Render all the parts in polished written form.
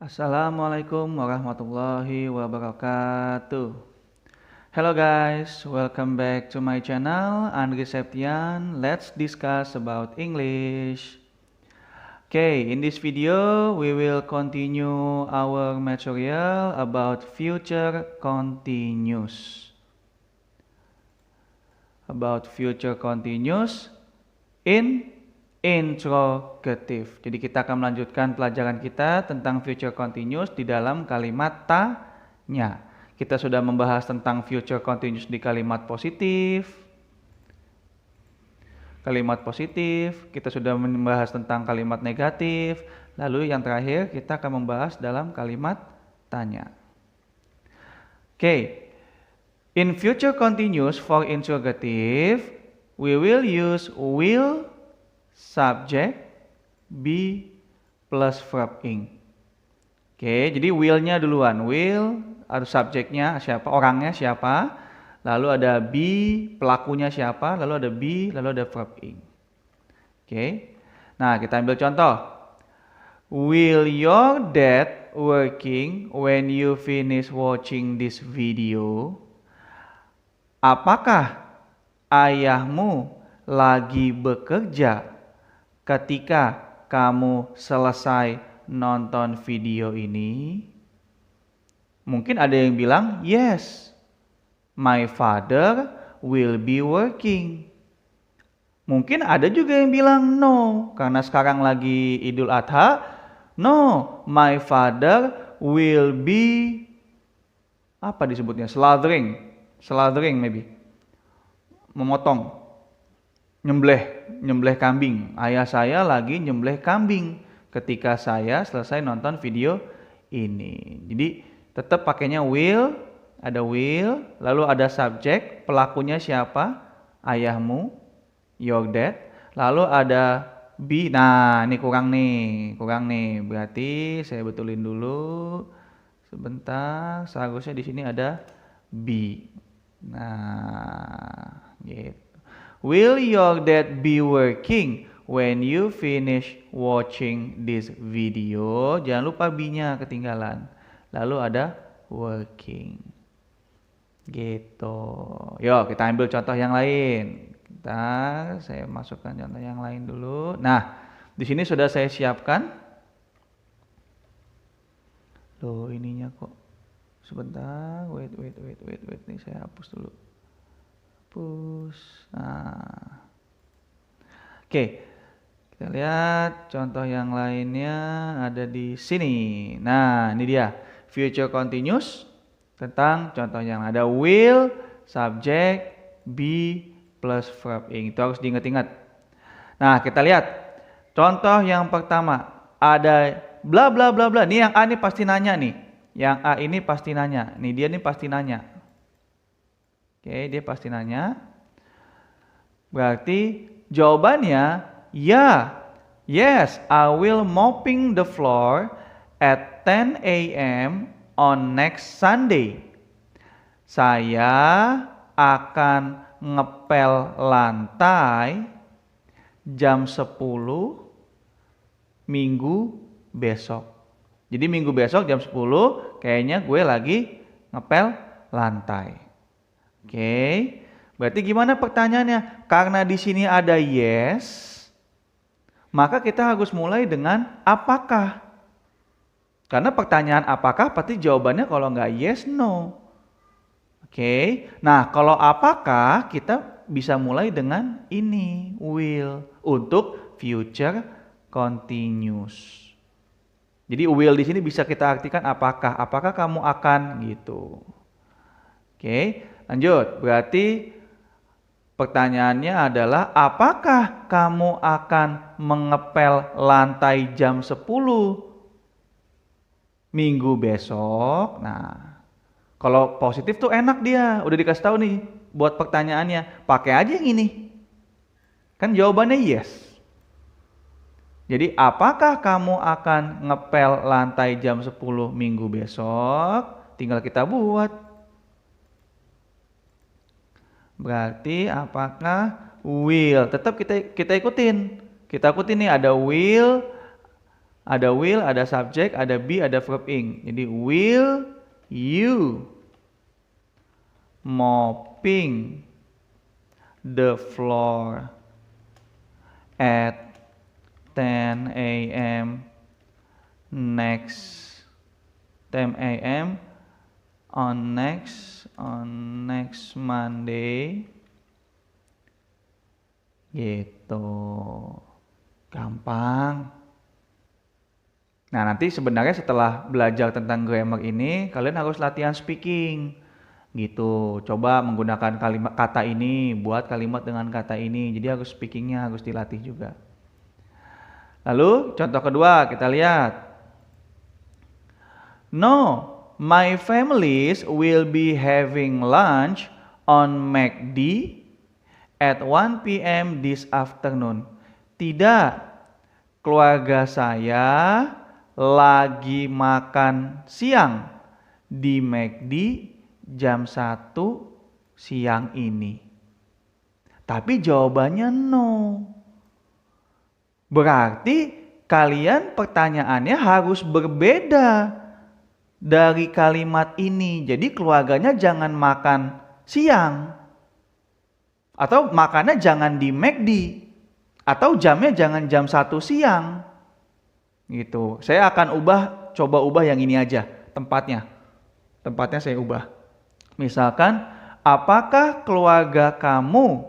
Assalamualaikum warahmatullahi wabarakatuh. Hello guys, welcome back to my channel Andri Septian. Let's discuss about English. Okay, in this video we will continue our material about future continuous. About future continuous in interrogative. Jadi kita akan melanjutkan pelajaran kita tentang future continuous di dalam kalimat tanya. Kita sudah membahas tentang future continuous di kalimat positif. Kita sudah membahas tentang kalimat negatif. Lalu yang terakhir kita akan membahas dalam kalimat tanya. Okay. In future continuous for interrogative, we will use will subject be plus verb ing. Oke, jadi will-nya duluan. Will, ada subjeknya siapa, orangnya siapa. Lalu ada be, pelakunya siapa. Lalu ada be, lalu ada verb ing. Oke, nah kita ambil contoh. Will your dad working when you finish watching this video? Apakah ayahmu lagi bekerja ketika kamu selesai nonton video ini? Mungkin ada yang bilang, yes, my father will be working. Mungkin ada juga yang bilang, no, karena sekarang lagi Idul Adha, no, my father will be, apa disebutnya, slaughtering maybe, memotong, nyembelih kambing. Ayah saya lagi nyembelih kambing ketika saya selesai nonton video ini. Jadi tetap pakainya will, ada will, lalu ada subjek, pelakunya siapa? Ayahmu, your dad. Lalu ada be. Nah, ini kurang nih. Berarti saya betulin dulu. Sebentar, seharusnya di sini ada be. Nah, gitu. Will your dad be working when you finish watching this video? Jangan lupa be-nya ketinggalan. Lalu ada working. Gitu. Yuk kita ambil contoh yang lain. Saya masukkan contoh yang lain dulu. Nah, di sini sudah saya siapkan. Loh, ininya kok. Sebentar. Wait. Nih saya hapus dulu. Nah. Oke, kita lihat contoh yang lainnya ada di sini. Nah, ini dia future continuous tentang contoh yang ada will, subject, be plus verb ing. Itu harus diingat-ingat. Nah, kita lihat contoh yang pertama ada bla bla bla bla. Nih yang A ini pasti nanya nih. Yang A ini pasti nanya. Nih dia nih pasti nanya. Oke, dia pasti nanya. Berarti jawabannya ya. Yes, I will mopping the floor at 10 a.m. on next Sunday. Saya akan ngepel lantai jam 10 minggu besok. Jadi minggu besok jam 10 kayaknya gue lagi ngepel lantai. Oke, berarti gimana pertanyaannya? Karena di sini ada yes, maka kita harus mulai dengan apakah. Karena pertanyaan apakah pasti jawabannya kalau nggak yes, no. Oke, nah kalau apakah kita bisa mulai dengan ini, will, untuk future continuous. Jadi will di sini bisa kita artikan apakah kamu akan gitu. Oke. Lanjut, berarti pertanyaannya adalah apakah kamu akan mengepel lantai jam 10 minggu besok? Nah, kalau positif tuh enak dia, udah dikasih tahu nih buat pertanyaannya, pakai aja yang ini. Kan jawabannya yes. Jadi apakah kamu akan ngepel lantai jam 10 minggu besok? Tinggal kita buat. Berarti apakah will. Tetap kita ikutin. Kita ikutin nih, ada will, ada subjek, ada be, ada verb ing. Jadi will you mopping the floor at 10 a.m. next 10 a.m. on next Monday. Gitu. Gampang. Nah, nanti sebenarnya setelah belajar tentang grammar ini, kalian harus latihan speaking. Gitu. Coba menggunakan kalimat kata ini, buat kalimat dengan kata ini. Jadi harus speakingnya harus dilatih juga. Lalu contoh kedua kita lihat. No, my families will be having lunch on McD at 1 p.m. this afternoon. Tidak, keluarga saya lagi makan siang di McD jam 1 siang ini. Tapi jawabannya no. Berarti kalian pertanyaannya harus berbeda dari kalimat ini. Jadi keluarganya jangan makan siang. Atau makannya jangan di McD. Atau jamnya jangan jam 1 siang. Gitu. Saya akan coba ubah yang ini aja tempatnya. Tempatnya saya ubah. Misalkan, apakah keluarga kamu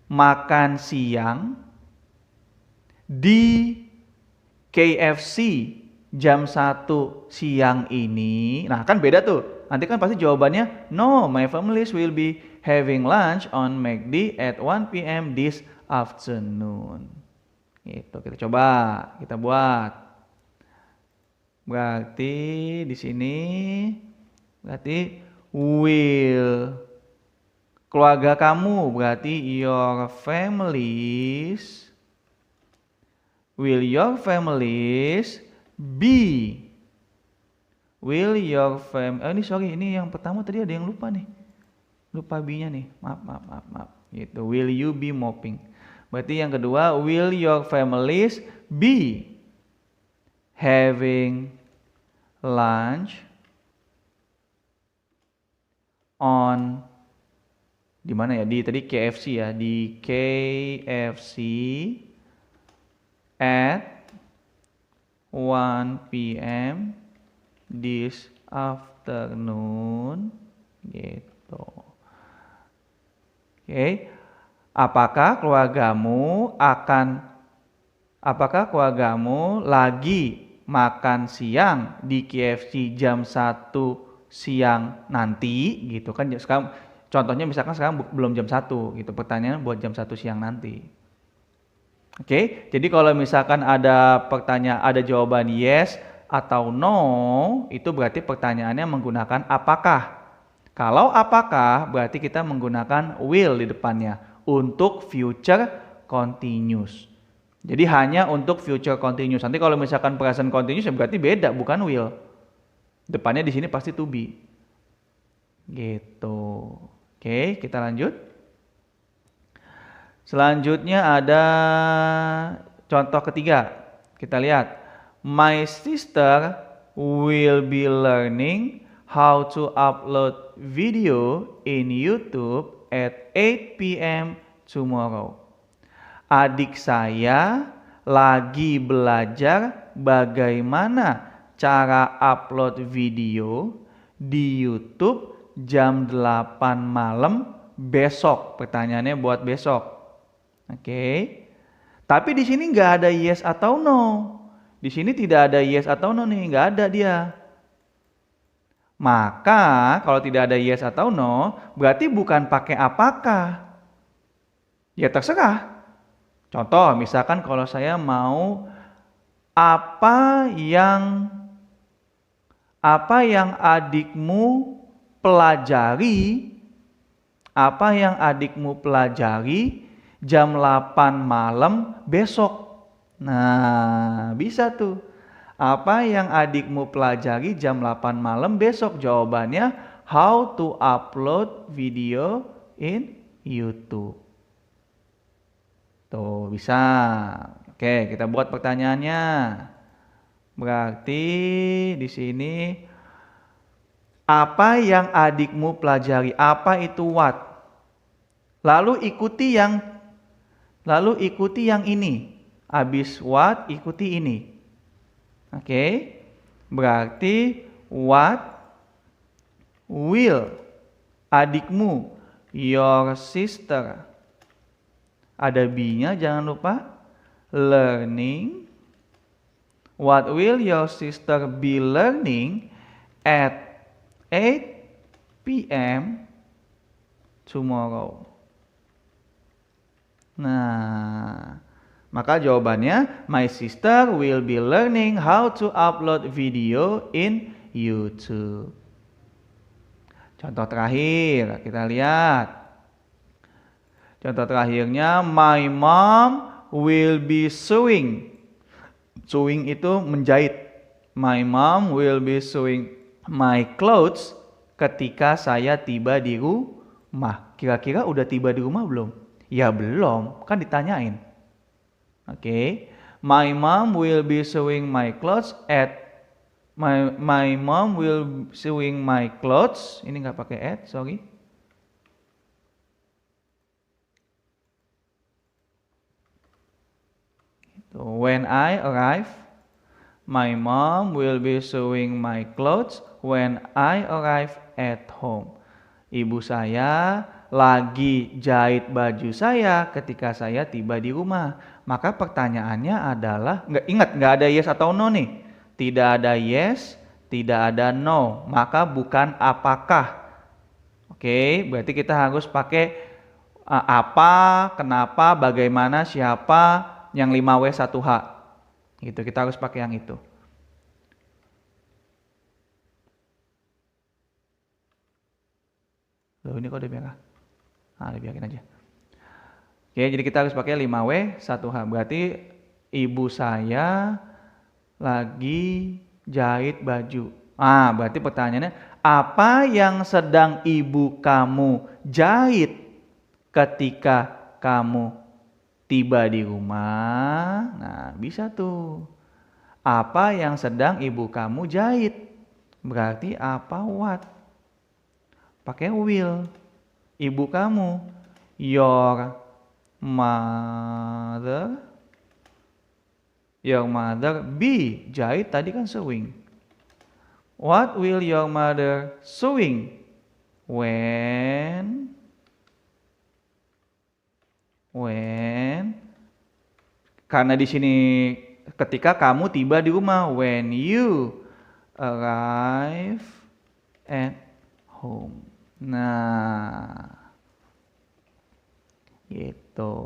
makan siang di KFC jam 1 siang ini? Nah, kan beda tuh. Nanti kan pasti jawabannya, no, my families will be having lunch on McD at 1 p.m. this afternoon. Gitu, kita coba, kita buat. Berarti di sini berarti will. Keluarga kamu berarti your families. Will your families be? Will your ini yang pertama tadi ada yang lupa nih. Lupa be-nya nih. Maaf. Gitu. Will you be mopping? Berarti yang kedua, will your families be having lunch on di mana ya? Di tadi KFC ya, di KFC at 1 p.m. this afternoon. Gitu. Oke. Apakah keluargamu lagi makan siang di KFC jam 1 siang nanti? Gitu kan. Sekarang contohnya misalkan sekarang belum jam 1 gitu. Pertanyaan buat jam 1 siang nanti. Oke, jadi kalau misalkan ada jawaban yes atau no, itu berarti pertanyaannya menggunakan apakah. Kalau apakah berarti kita menggunakan will di depannya untuk future continuous. Jadi hanya untuk future continuous. Nanti kalau misalkan present continuous ya berarti beda, bukan will. Depannya di sini pasti to be. Gitu. Oke, kita lanjut. Selanjutnya ada contoh ketiga. Kita lihat. My sister will be learning how to upload video in YouTube at 8 p.m. tomorrow. Adik saya lagi belajar bagaimana cara upload video di YouTube jam 8 malam besok. Pertanyaannya buat besok. Oke. Tapi di sini nggak ada yes atau no. Di sini tidak ada yes atau no nih, nggak ada dia. Maka kalau tidak ada yes atau no, berarti bukan pakai apakah. Ya terserah. Contoh, misalkan kalau saya mau apa yang adikmu pelajari jam 8 malam besok. Nah, bisa tuh. Apa yang adikmu pelajari jam 8 malam besok? Jawabannya how to upload video in YouTube. Tuh, bisa. Oke, kita buat pertanyaannya. Berarti di sini apa yang adikmu pelajari? Apa itu what? Lalu ikuti yang ini. Habis what, ikuti ini. Oke. Berarti what will adikmu, your sister. Ada B-nya, jangan lupa. Learning. What will your sister be learning at 8 p.m. tomorrow? Nah, maka jawabannya, my sister will be learning how to upload video in YouTube. Contoh terakhir, kita lihat. Contoh terakhirnya, my mom will be sewing. Sewing itu menjahit. My mom will be sewing my clothes ketika saya tiba di rumah. Kira-kira udah tiba di rumah belum? Ya belum, kan ditanyain. Oke. My mom will be sewing my clothes at my mom will sewing my clothes. Ini nggak pakai at, sorry. When I arrive, my mom will be sewing my clothes when I arrive at home. Ibu saya lagi jahit baju saya ketika saya tiba di rumah. Maka pertanyaannya adalah, nggak ada yes atau no nih. Tidak ada yes, tidak ada no. Maka bukan apakah. Oke, berarti kita harus pakai apa, kenapa, bagaimana, siapa, yang 5W 1H. Gitu, kita harus pakai yang itu. Loh, ini kok udah merah? Nah, biarin aja. Oke, jadi kita harus pakai 5W 1H. Berarti ibu saya lagi jahit baju. Berarti pertanyaannya, apa yang sedang ibu kamu jahit ketika kamu tiba di rumah? Nah, bisa tuh. Apa yang sedang ibu kamu jahit? Berarti apa what? Pakai will. Ibu kamu, your mother. Your mother be jahit tadi kan sewing. What will your mother sewing when karena di sini ketika kamu tiba di rumah, when you arrive at home. Nah, gitu.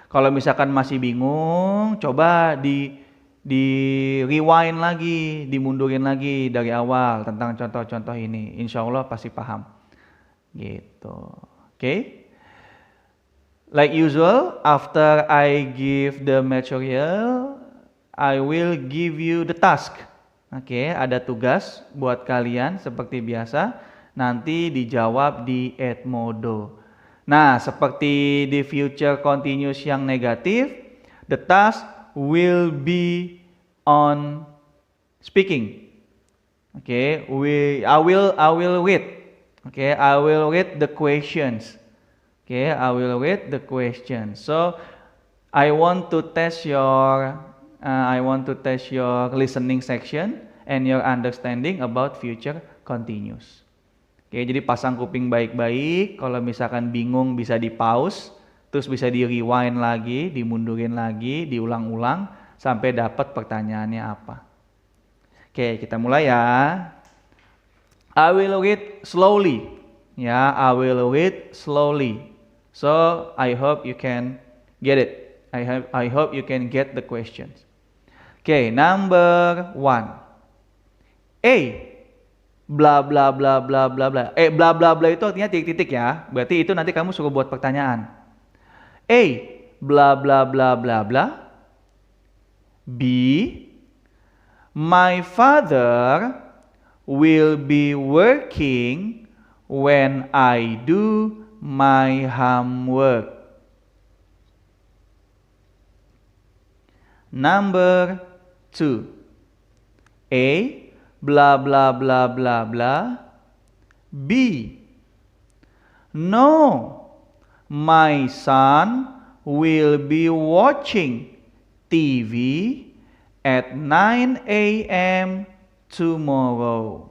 Kalau misalkan masih bingung, coba di rewind lagi, dimundurin lagi dari awal tentang contoh-contoh ini. Insya Allah pasti paham. Gitu. Oke? Like usual, after I give the material, I will give you the task. Oke, ada tugas buat kalian seperti biasa. Nanti dijawab di Edmodo. Nah, seperti di future continuous yang negatif, the task will be on speaking. Oke, I will read. Oke, I will read the questions. Okay, I will read the question. So, I want to test your listening section and your understanding about future continuous. Okay, jadi pasang kuping baik-baik. Kalau misalkan bingung bisa di pause, terus bisa di rewind lagi, dimundurin lagi, diulang-ulang sampai dapat pertanyaannya apa. Okay, kita mulai ya. I will read slowly. Ya, I will read slowly. So, I hope you can get it. I hope you can get the questions. Okay, number 1. A. Bla bla bla bla bla bla. Bla bla bla itu artinya titik-titik ya. Berarti itu nanti kamu suruh buat pertanyaan. A. Bla bla bla bla bla. B. My father will be working when I do my homework. Number 2. A. Blah blah blah blah blah. B. No, my son will be watching TV at 9 a.m. tomorrow.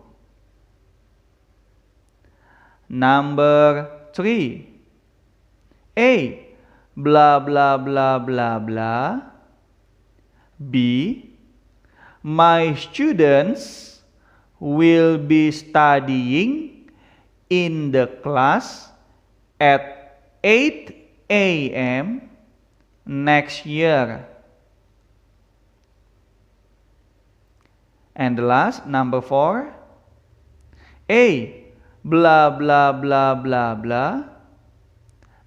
Number 3. A. Blah blah blah blah blah. B. My students will be studying in the class at 8 a.m. next year. And the last, number 4. A. Blah blah blah blah blah.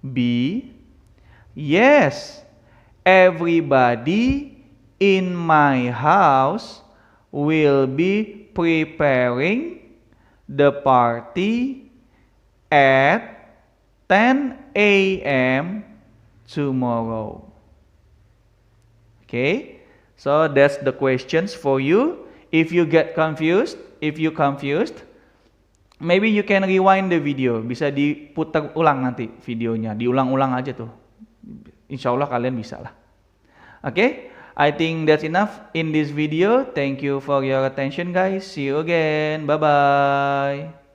B. Yes, everybody in my house will be preparing the party at 10 a.m. tomorrow. Okay, so that's the questions for you. If you get confused, maybe you can rewind the video. Bisa diputar ulang nanti videonya, diulang-ulang aja tuh. Insya Allah kalian bisa lah. Okay, I think that's enough in this video. Thank you for your attention guys. See you again. Bye-bye.